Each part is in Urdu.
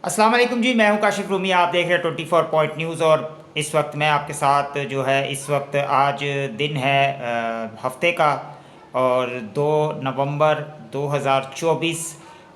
السلام علیکم جی، میں ہوں کاشف رومی، آپ دیکھ رہے ہیں 24 پوائنٹ نیوز۔ اور اس وقت میں آپ کے ساتھ جو ہے اس وقت آج دن ہے ہفتے کا، اور 2 نومبر 2024،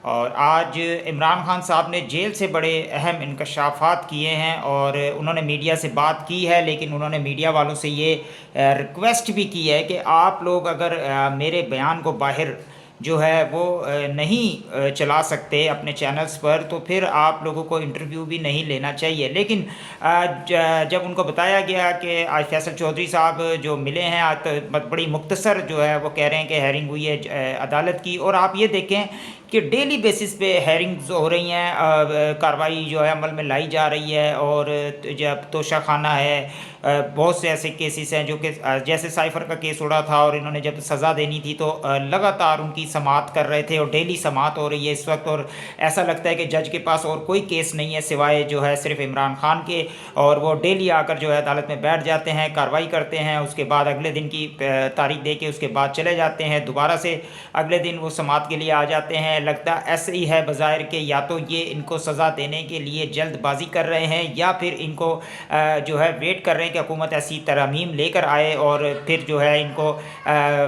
اور آج عمران خان صاحب نے جیل سے بڑے اہم انکشافات کیے ہیں، اور انہوں نے میڈیا سے بات کی ہے، لیکن انہوں نے میڈیا والوں سے یہ ریکویسٹ بھی کی ہے کہ آپ لوگ اگر میرے بیان کو باہر جو ہے وہ نہیں چلا سکتے اپنے چینلز پر، تو پھر آپ لوگوں کو انٹرویو بھی نہیں لینا چاہیے۔ لیکن جب ان کو بتایا گیا کہ آج فیصل چودھری صاحب جو ملے ہیں، آج بڑی مختصر جو ہے وہ کہہ رہے ہیں کہ ہیرنگ ہوئی ہے عدالت کی، اور آپ یہ دیکھیں کہ ڈیلی بیسس پہ ہیرنگز ہو رہی ہیں، کارروائی جو ہے عمل میں لائی جا رہی ہے، اور جب توشہ خانہ ہے، بہت سے ایسے کیسز ہیں جو کہ جیسے سائفر کا کیس اڑا تھا، اور انہوں نے جب سزا دینی تھی تو لگاتار ان کی سماعت کر رہے تھے، اور ڈیلی سماعت ہو رہی ہے اس وقت، اور ایسا لگتا ہے کہ جج کے پاس اور کوئی کیس نہیں ہے سوائے جو ہے صرف عمران خان کے، اور وہ ڈیلی آ کر جو ہے عدالت میں بیٹھ جاتے ہیں، کارروائی کرتے ہیں، اس کے بعد اگلے دن کی تاریخ دے کے اس کے بعد چلے جاتے ہیں، دوبارہ سے اگلے دن وہ سماعت کے لیے آ جاتے ہیں۔ لگتا ایسے ہی ہے بظاہر کہ یا تو یہ ان کو سزا دینے کے لیے جلد بازی کر رہے ہیں، یا پھر ان کو جو ہے ویٹ کر رہے ہیں کہ حکومت ایسی ترامیم لے کر آئے، اور پھر جو ہے ان کو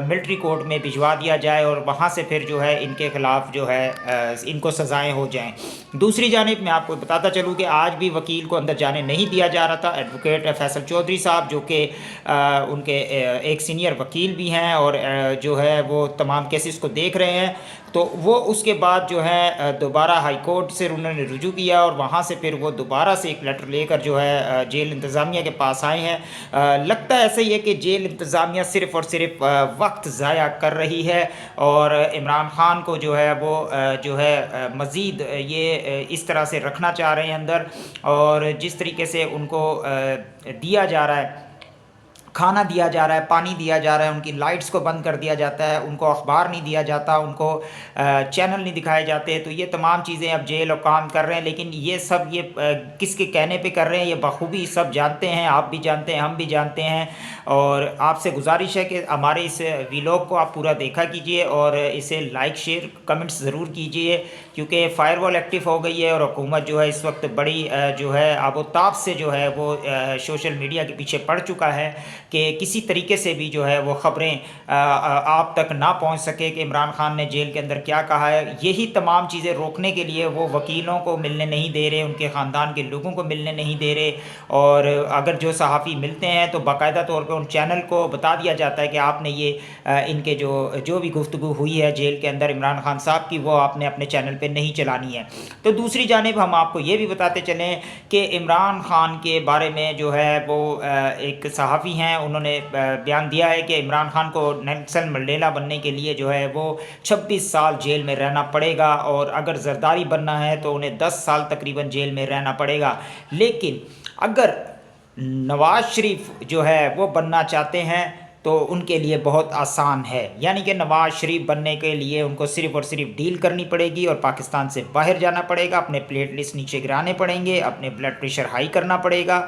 ملٹری کورٹ میں بھجوا دیا جائے، اور وہاں سے پھر جو ہے ان کے خلاف جو ہے ان کو سزائیں ہو جائیں۔ دوسری جانب میں آپ کو بتاتا چلوں کہ آج بھی وکیل کو اندر جانے نہیں دیا جا رہا تھا، ایڈوکیٹ فیصل چودھری صاحب جو کہ ان کے ایک سینئر وکیل بھی ہیں، اور جو ہے وہ تمام کیسز کو دیکھ رہے ہیں، تو وہ اس کے بعد جو ہے دوبارہ ہائی کورٹ سے انہوں نے رجوع کیا، اور وہاں سے پھر وہ دوبارہ سے ایک لیٹر لے کر جو ہے جیل انتظامیہ کے پاس آئے ہیں۔ لگتا ایسا ہی ہے کہ جیل انتظامیہ صرف اور صرف وقت ضائع کر رہی ہے، اور عمران خان کو جو ہے وہ جو ہے مزید یہ اس طرح سے رکھنا چاہ رہے ہیں اندر، اور جس طریقے سے ان کو دیا جا رہا ہے، کھانا دیا جا رہا ہے، پانی دیا جا رہا ہے، ان کی لائٹس کو بند کر دیا جاتا ہے، ان کو اخبار نہیں دیا جاتا، ان کو چینل نہیں دکھائے جاتے، تو یہ تمام چیزیں اب جیل اور کام کر رہے ہیں۔ لیکن یہ سب یہ کس کے کہنے پہ کر رہے ہیں، یہ بخوبی سب جانتے ہیں، آپ بھی جانتے ہیں، ہم بھی جانتے ہیں، اور آپ سے گزارش ہے کہ ہمارے اس ویلاگ کو آپ پورا دیکھا کیجئے، اور اسے لائک شیئر کمنٹس ضرور کیجئے، کیونکہ فائر وال ایکٹیو ہو گئی ہے، اور حکومت جو ہے اس وقت بڑی جو ہے آب و تاب سے جو ہے وہ سوشل میڈیا کے پیچھے پڑ چکا ہے کہ کسی طریقے سے بھی جو ہے وہ خبریں آپ تک نہ پہنچ سکے کہ عمران خان نے جیل کے اندر کیا کہا ہے۔ یہی تمام چیزیں روکنے کے لیے وہ وکیلوں کو ملنے نہیں دے رہے، ان کے خاندان کے لوگوں کو ملنے نہیں دے رہے، اور اگر جو صحافی ملتے ہیں تو باقاعدہ طور پہ ان چینل کو بتا دیا جاتا ہے کہ آپ نے یہ ان کے جو بھی گفتگو ہوئی ہے جیل کے اندر عمران خان صاحب کی، وہ آپ نے اپنے چینل پہ نہیں چلانی ہے۔ تو دوسری جانب ہم آپ کو یہ بھی بتاتے چلیں کہ عمران خان کے بارے میں جو ہے وہ ایک صحافی ہیں، انہوں نے بیان دیا ہے کہ عمران خان کو نیلسن منڈیلا بننے کے لیے جو ہے وہ 26 سال جیل میں رہنا پڑے گا، اور اگر زرداری بننا ہے تو انہیں 10 سال تقریباً جیل میں رہنا پڑے گا۔ لیکن اگر نواز شریف جو ہے وہ بننا چاہتے ہیں تو ان کے لیے بہت آسان ہے، یعنی کہ نواز شریف بننے کے لیے ان کو صرف اور صرف ڈیل کرنی پڑے گی، اور پاکستان سے باہر جانا پڑے گا، اپنے پلیٹلیٹس نیچے گرانے پڑیں گے، اپنے بلڈ پریشر ہائی کرنا پڑے گا،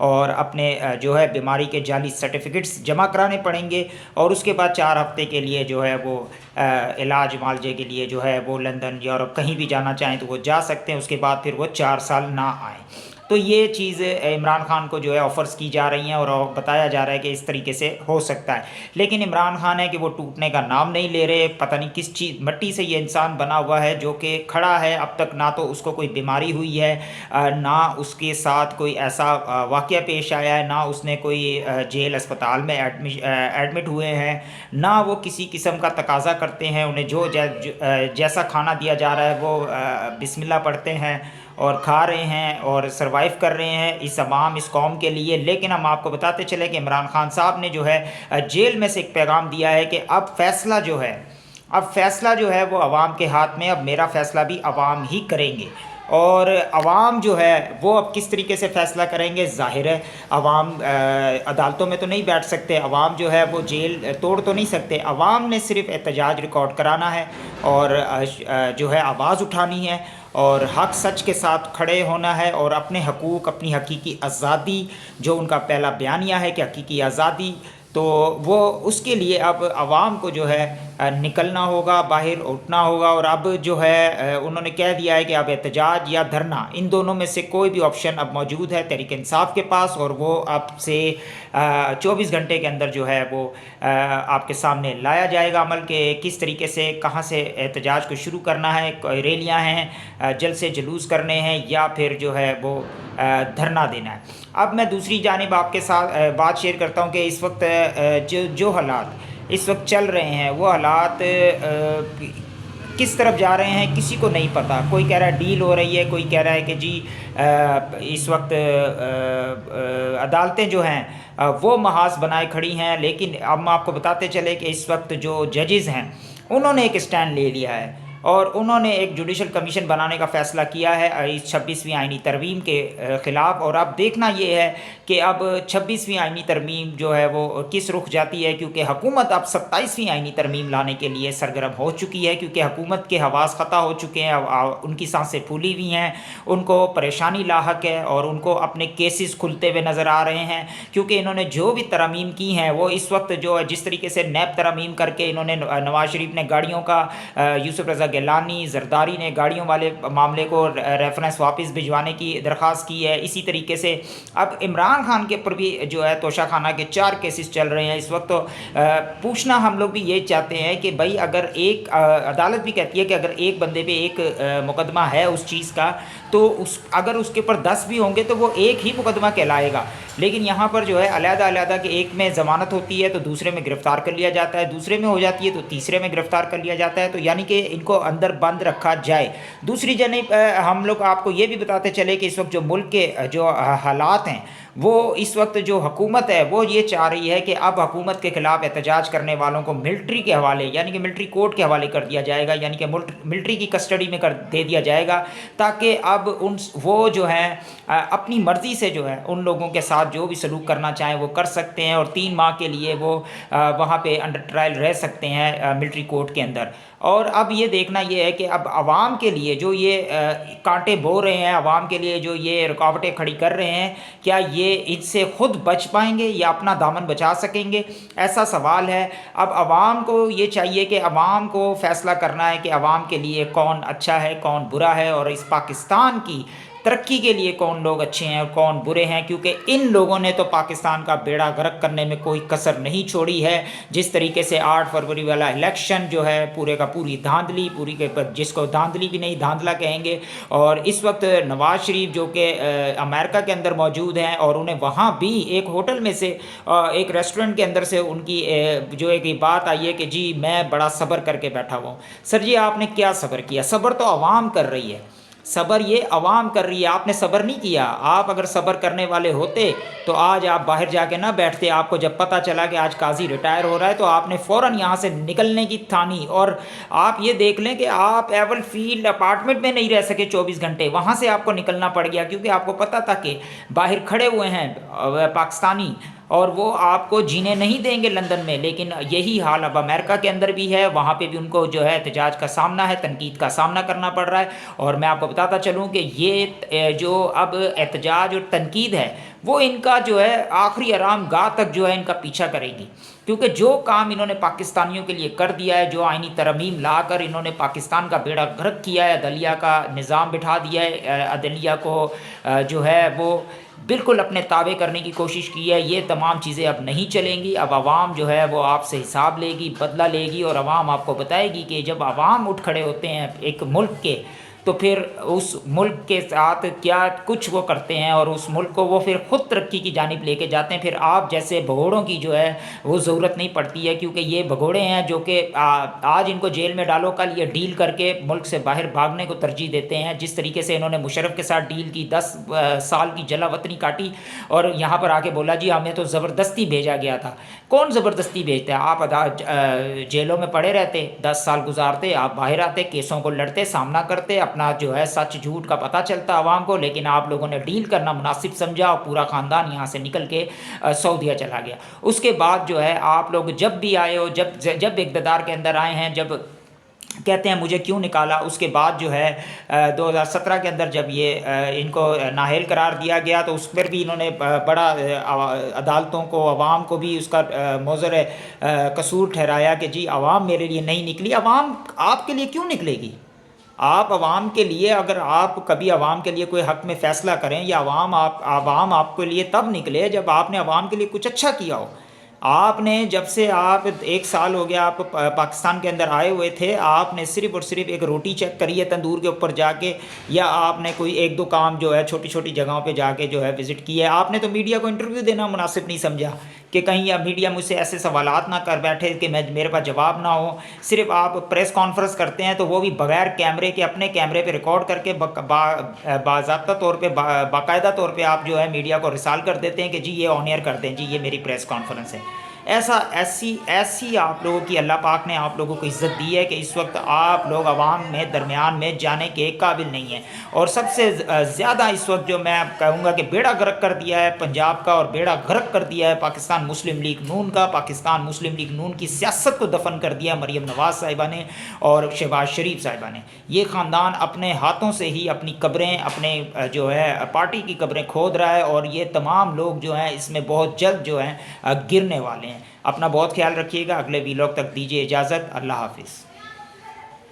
اور اپنے جو ہے بیماری کے جعلی سرٹیفکیٹس جمع کرانے پڑیں گے، اور اس کے بعد 4 ہفتے کے لیے جو ہے وہ علاج معالجے کے لیے جو ہے وہ لندن یورپ کہیں بھی جانا چاہیں تو وہ جا سکتے ہیں، اس کے بعد پھر وہ 4 سال نہ آئیں۔ تو یہ چیز عمران خان کو جو ہے آفرز کی جا رہی ہیں، اور بتایا جا رہا ہے کہ اس طریقے سے ہو سکتا ہے، لیکن عمران خان ہے کہ وہ ٹوٹنے کا نام نہیں لے رہے۔ پتہ نہیں کس چیز مٹی سے یہ انسان بنا ہوا ہے جو کہ کھڑا ہے، اب تک نہ تو اس کو کوئی بیماری ہوئی ہے، نہ اس کے ساتھ کوئی ایسا واقعہ پیش آیا ہے، نہ اس نے کوئی جیل اسپتال میں ایڈمٹ ہوئے ہیں، نہ وہ کسی قسم کا تقاضا کرتے ہیں، انہیں جو جیسا کھانا دیا جا رہا ہے وہ بسم اللہ پڑھتے ہیں اور کھا رہے ہیں اور سروائیو کر رہے ہیں اس عوام اس قوم کے لیے۔ لیکن ہم آپ کو بتاتے چلیں کہ عمران خان صاحب نے جو ہے جیل میں سے ایک پیغام دیا ہے کہ اب فیصلہ جو ہے وہ عوام کے ہاتھ میں، اب میرا فیصلہ بھی عوام ہی کریں گے، اور عوام جو ہے وہ اب کس طریقے سے فیصلہ کریں گے، ظاہر ہے عوام عدالتوں میں تو نہیں بیٹھ سکتے، عوام جو ہے وہ جیل توڑ تو نہیں سکتے، عوام نے صرف احتجاج ریکارڈ کرانا ہے، اور جو ہے آواز اٹھانی ہے، اور حق سچ کے ساتھ کھڑے ہونا ہے، اور اپنے حقوق، اپنی حقیقی آزادی جو ان کا پہلا بیانیہ ہے کہ حقیقی آزادی، تو وہ اس کے لیے اب عوام کو جو ہے نکلنا ہوگا، باہر اٹھنا ہوگا، اور اب جو ہے انہوں نے کہہ دیا ہے کہ اب احتجاج یا دھرنا، ان دونوں میں سے کوئی بھی آپشن اب موجود ہے تحریک انصاف کے پاس، اور وہ اب سے 24 گھنٹے کے اندر جو ہے وہ آپ کے سامنے لایا جائے گا عمل کہ کس طریقے سے کہاں سے احتجاج کو شروع کرنا ہے، ریلیاں ہیں، جلسے جلوس کرنے ہیں، یا پھر جو ہے وہ دھرنا دینا ہے۔ اب میں دوسری جانب آپ کے ساتھ بات شیئر کرتا ہوں کہ اس وقت جو حالات اس وقت چل رہے ہیں، وہ حالات کس طرف جا رہے ہیں کسی کو نہیں پتہ۔ کوئی کہہ رہا ہے ڈیل ہو رہی ہے، کوئی کہہ رہا ہے کہ جی اس وقت عدالتیں جو ہیں وہ محاذ بنائے کھڑی ہیں، لیکن ہم آپ کو بتاتے چلے کہ اس وقت جو ججز ہیں انہوں نے ایک اسٹینڈ لے لیا ہے، اور انہوں نے ایک جوڈیشل کمیشن بنانے کا فیصلہ کیا ہے اس 26ویں آئینی ترمیم کے خلاف۔ اور اب دیکھنا یہ ہے کہ اب 26ویں آئینی ترمیم جو ہے وہ کس رخ جاتی ہے، کیونکہ حکومت اب 27ویں آئینی ترمیم لانے کے لیے سرگرم ہو چکی ہے، کیونکہ حکومت کے حواس خطا ہو چکے ہیں، ان کی سانسیں پھولی ہوئی ہیں، ان کو پریشانی لاحق ہے، اور ان کو اپنے کیسز کھلتے ہوئے نظر آ رہے ہیں، کیونکہ انہوں نے جو بھی ترامیم کی ہیں وہ اس وقت جو جس طریقے سے نیب ترامیم کر کے انہوں نے نواز شریف نے گاڑیوں کا، یوسف رضا گیلانی، زرداری نے گاڑیوں والے معاملے کو ریفرنس واپس بھجوانے کی درخواست کی ہے، اسی طریقے سے اب عمران خان کے اوپر بھی جو ہے توشہ خانہ کے 4 کیسز چل رہے ہیں اس وقت۔ تو پوچھنا ہم لوگ بھی یہ چاہتے ہیں کہ بھائی اگر ایک عدالت بھی کہتی ہے کہ اگر ایک بندے پہ ایک مقدمہ ہے اس چیز کا، تو اگر اس کے اوپر 10 بھی ہوں گے تو وہ ایک ہی مقدمہ کہلائے گا، لیکن یہاں پر جو ہے علیحدہ علیحدہ کہ ایک میں ضمانت ہوتی ہے تو دوسرے میں گرفتار کر لیا جاتا ہے، دوسرے میں ہو جاتی ہے تو تیسرے میں گرفتار کر لیا جاتا ہے، تو یعنی کہ ان کو اندر بند رکھا جائے۔ دوسری جانب ہم لوگ آپ کو یہ بھی بتاتے چلے کہ اس وقت جو ملک کے جو حالات ہیں، وہ اس وقت جو حکومت ہے وہ یہ چاہ رہی ہے کہ اب حکومت کے خلاف احتجاج کرنے والوں کو ملٹری کے حوالے، یعنی کہ ملٹری کورٹ کے حوالے کر دیا جائے گا، یعنی کہ ملٹری کی کسٹڈی میں دے دیا جائے گا، تاکہ اب وہ جو ہیں اپنی مرضی سے جو ہے ان لوگوں کے ساتھ جو بھی سلوک کرنا چاہیں وہ کر سکتے ہیں، اور 3 ماہ کے لیے وہ وہاں پہ انڈر ٹرائل رہ سکتے ہیں ملٹری کورٹ کے اندر۔ اور اب یہ دیکھنا یہ ہے کہ اب عوام کے لیے جو یہ کانٹے بو رہے ہیں، عوام کے لیے جو یہ رکاوٹیں کھڑی کر رہے ہیں، کیا یہ ان سے خود بچ پائیں گے یا اپنا دامن بچا سکیں گے؟ ایسا سوال ہے۔ اب عوام کو یہ چاہیے کہ عوام کو فیصلہ کرنا ہے کہ عوام کے لیے کون اچھا ہے کون برا ہے، اور اس پاکستان کی ترقی کے لیے کون لوگ اچھے ہیں اور کون برے ہیں، کیونکہ ان لوگوں نے تو پاکستان کا بیڑا غرق کرنے میں کوئی کسر نہیں چھوڑی ہے۔ جس طریقے سے 8 فروری والا الیکشن جو ہے پورے کا پوری دھاندلی، پوری کے جس کو دھاندلی بھی نہیں دھاندلا کہیں گے، اور اس وقت نواز شریف جو کہ امریکہ کے اندر موجود ہیں، اور انہیں وہاں بھی ایک ہوٹل میں سے ایک ریسٹورنٹ کے اندر سے ان کی جو ایک بات آئی ہے کہ جی میں بڑا صبر کر کے بیٹھا ہوا ہوں۔ سر جی آپ نے کیا صبر کیا؟ صبر تو عوام کر رہی ہے، صبر یہ عوام کر رہی ہے، آپ نے صبر نہیں کیا۔ آپ اگر صبر کرنے والے ہوتے تو آج آپ باہر جا کے نہ بیٹھتے۔ آپ کو جب پتہ چلا کہ آج قاضی ریٹائر ہو رہا ہے تو آپ نے فوراً یہاں سے نکلنے کی ٹھانی، اور آپ یہ دیکھ لیں کہ آپ ایول فیلڈ اپارٹمنٹ میں نہیں رہ سکے 24 گھنٹے، وہاں سے آپ کو نکلنا پڑ گیا، کیونکہ آپ کو پتہ تھا کہ باہر کھڑے ہوئے ہیں پاکستانی، اور وہ آپ کو جینے نہیں دیں گے لندن میں۔ لیکن یہی حال اب امریکہ کے اندر بھی ہے، وہاں پہ بھی ان کو جو ہے احتجاج کا سامنا ہے، تنقید کا سامنا کرنا پڑ رہا ہے۔ اور میں آپ کو بتاتا چلوں کہ یہ جو اب احتجاج اور تنقید ہے وہ ان کا جو ہے آخری آرام گاہ تک جو ہے ان کا پیچھا کرے گی، کیونکہ جو کام انہوں نے پاکستانیوں کے لیے کر دیا ہے، جو آئینی ترمیم لا کر انہوں نے پاکستان کا بیڑا غرق کیا ہے، عدلیہ کا نظام بٹھا دیا ہے، عدلیہ کو جو ہے وہ بالکل اپنے تابع کرنے کی کوشش کی ہے، یہ تمام چیزیں اب نہیں چلیں گی۔ اب عوام جو ہے وہ آپ سے حساب لے گی، بدلہ لے گی، اور عوام آپ کو بتائے گی کہ جب عوام اٹھ کھڑے ہوتے ہیں ایک ملک کے، تو پھر اس ملک کے ساتھ کیا کچھ وہ کرتے ہیں، اور اس ملک کو وہ پھر خود ترقی کی جانب لے کے جاتے ہیں۔ پھر آپ جیسے بھگوڑوں کی جو ہے وہ ضرورت نہیں پڑتی ہے، کیونکہ یہ بھگوڑے ہیں جو کہ آج ان کو جیل میں ڈالو، کل یہ ڈیل کر کے ملک سے باہر بھاگنے کو ترجیح دیتے ہیں۔ جس طریقے سے انہوں نے مشرف کے ساتھ ڈیل کی، 10 سال کی جلا وطنی کاٹی، اور یہاں پر آ کے بولا جی ہمیں تو زبردستی بھیجا گیا تھا۔ کون زبردستی بھیجتا ہے؟ آپ جیلوں میں پڑے رہتے، 10 سال گزارتے، آپ باہر آتے، کیسوں کو لڑتے، سامنا کرتے، اپنا جو ہے سچ جھوٹ کا پتہ چلتا عوام کو، لیکن آپ لوگوں نے ڈیل کرنا مناسب سمجھا، اور پورا خاندان یہاں سے نکل کے سعودیہ چلا گیا۔ اس کے بعد جو ہے آپ لوگ جب بھی آئے ہو، جب اقتدار کے اندر آئے ہیں، جب کہتے ہیں مجھے کیوں نکالا. اس کے بعد جو ہے 2017 کے اندر جب یہ ان کو نااہل قرار دیا گیا تو اس پر بھی انہوں نے بڑا عدالتوں کو، عوام کو بھی اس کا موذر قصور ٹھہرایا کہ جی عوام میرے لیے نہیں نکلی. عوام آپ کے لیے کیوں نکلے گی؟ آپ عوام کے لیے، اگر آپ کبھی عوام کے لیے کوئی حق میں فیصلہ کریں یا عوام آپ کے لیے تب نکلے جب آپ نے عوام کے لیے کچھ اچھا کیا ہو. آپ نے جب سے آپ 1 سال ہو گیا آپ پاکستان کے اندر آئے ہوئے تھے، آپ نے صرف اور صرف ایک روٹی چیک کری ہے تندور کے اوپر جا کے، یا آپ نے کوئی 1-2 کام جو ہے چھوٹی چھوٹی جگہوں پہ جا کے جو ہے وزٹ کی ہے. آپ نے تو میڈیا کو انٹرویو دینا مناسب نہیں سمجھا کہ کہیں یا میڈیا مجھ سے ایسے سوالات نہ کر بیٹھے کہ میرے پاس جواب نہ ہو. صرف آپ پریس کانفرنس کرتے ہیں تو وہ بھی بغیر کیمرے کے، اپنے کیمرے پہ ریکارڈ کر کے باضابطہ طور پہ، باقاعدہ طور پہ آپ جو ہے میڈیا کو ارسال کر دیتے ہیں کہ جی یہ آن ایئر کر دیں، جی یہ میری پریس کانفرنس ہے. ایسی آپ لوگوں کی اللہ پاک نے آپ لوگوں کو عزت دی ہے کہ اس وقت آپ لوگ عوام میں درمیان میں جانے کے قابل نہیں ہیں. اور سب سے زیادہ اس وقت جو میں کہوں گا کہ بیڑا غرق کر دیا ہے پنجاب کا، اور بیڑا غرق کر دیا ہے پاکستان مسلم لیگ نون کا. پاکستان مسلم لیگ نون کی سیاست کو دفن کر دیا مریم نواز صاحبہ نے اور شہباز شریف صاحبہ نے. یہ خاندان اپنے ہاتھوں سے ہی اپنی قبریں، اپنے جو ہے پارٹی کی قبریں کھود رہا ہے، اور یہ تمام لوگ جو ہیں اس میں بہت جلد جو ہیں گرنے والے ہیں. اپنا بہت خیال رکھیے گا. اگلے ویلاگ تک دیجیے اجازت. اللہ حافظ.